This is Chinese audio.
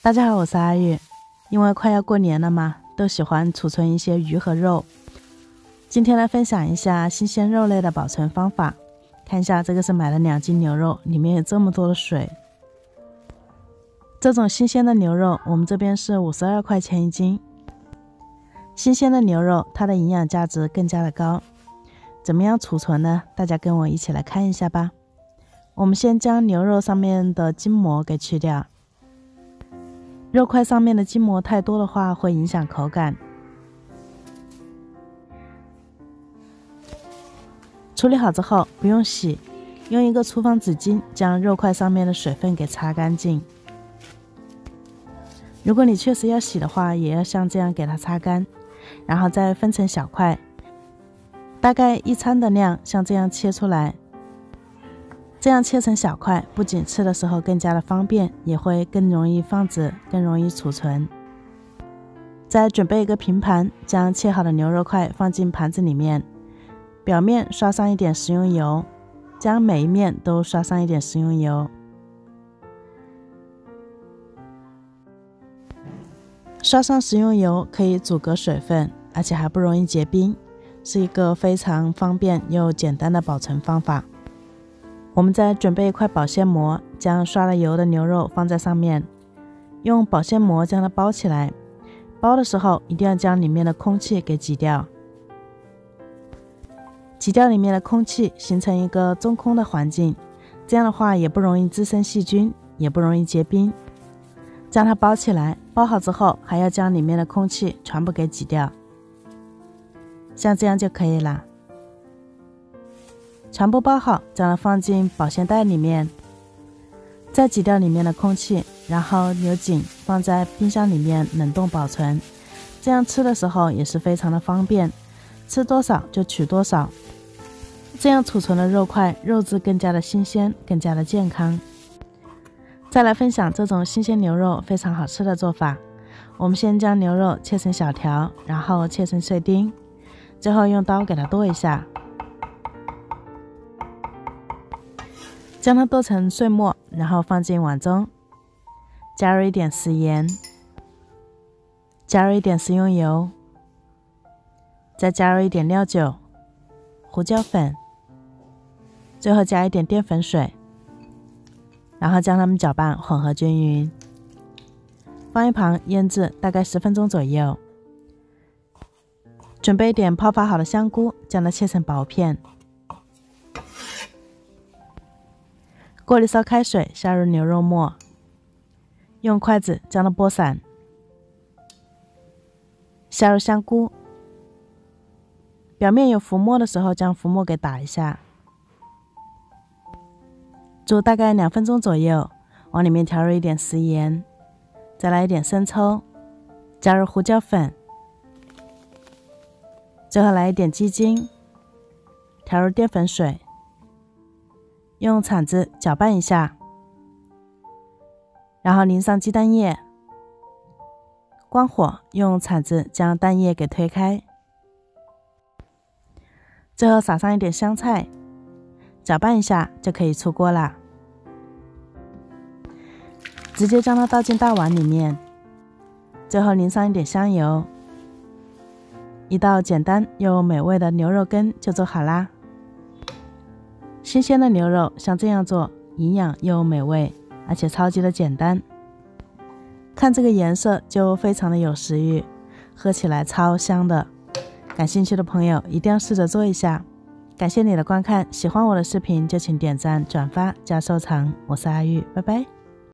大家好，我是阿玉。因为快要过年了嘛，都喜欢储存一些鱼和肉。今天来分享一下新鲜肉类的保存方法。看一下，这个是买了2斤牛肉，里面有这么多的水。这种新鲜的牛肉，我们这边是52块钱1斤。新鲜的牛肉，它的营养价值更加的高。怎么样储存呢？大家跟我一起来看一下吧。我们先将牛肉上面的筋膜给去掉。肉块上面的筋膜太多的话，会影响口感。处理好之后不用洗，用一个厨房纸巾将肉块上面的水分给擦干净。如果你确实要洗的话，也要像这样给它擦干，然后再分成小块，大概1餐的量，像这样切出来。这样切成小块，不仅吃的时候更加的方便，也会更容易放置，更容易储存。再准备一个平盘，将切好的牛肉块放进盘子里面，表面刷上一点食用油，将每一面都刷上一点食用油。刷上食用油可以阻隔水分，而且还不容易结冰，是一个非常方便又简单的保存方法。我们再准备一块保鲜膜，将刷了油的牛肉放在上面，用保鲜膜将它包起来。包的时候一定要将里面的空气给挤掉，挤掉里面的空气，形成一个中空的环境，这样的话也不容易滋生细菌，也不容易结冰。将它包起来，包好之后还要将里面的空气全部给挤掉，像这样就可以了。全部包好，将它放进保鲜袋里面，再挤掉里面的空气，然后扭紧，放在冰箱里面冷冻保存。这样吃的时候也是非常的方便，吃多少就取多少。这样储存的肉块，肉质更加的新鲜，更加的健康。再来分享这种新鲜牛肉非常好吃的做法。我们先将牛肉切成小条，然后切成碎丁，最后用刀给它剁一下，将它剁成碎末，然后放进碗中，加入一点食盐，加入一点食用油，再加入一点料酒、胡椒粉，最后加一点淀粉水，然后将它们搅拌混合均匀，放一旁腌制大概10分钟左右。准备一点泡发好的香菇，将它切成薄片。锅里烧开水，下入牛肉末，用筷子将它拨散，下入香菇，表面有浮沫的时候将浮沫给打一下，煮大概2分钟左右，往里面调入一点食盐，再来一点生抽，加入胡椒粉，最后来一点鸡精，调入淀粉水，用铲子搅拌一下，然后淋上鸡蛋液，关火，用铲子将蛋液给推开，最后撒上一点香菜，搅拌一下就可以出锅啦。直接将它倒进大碗里面，最后淋上一点香油，一道简单又美味的牛肉羹就做好啦。新鲜的牛肉像这样做，营养又美味，而且超级的简单。看这个颜色就非常的有食欲，喝起来超香的。感兴趣的朋友一定要试着做一下。感谢你的观看，喜欢我的视频就请点赞、转发加收藏。我是阿玉，拜拜。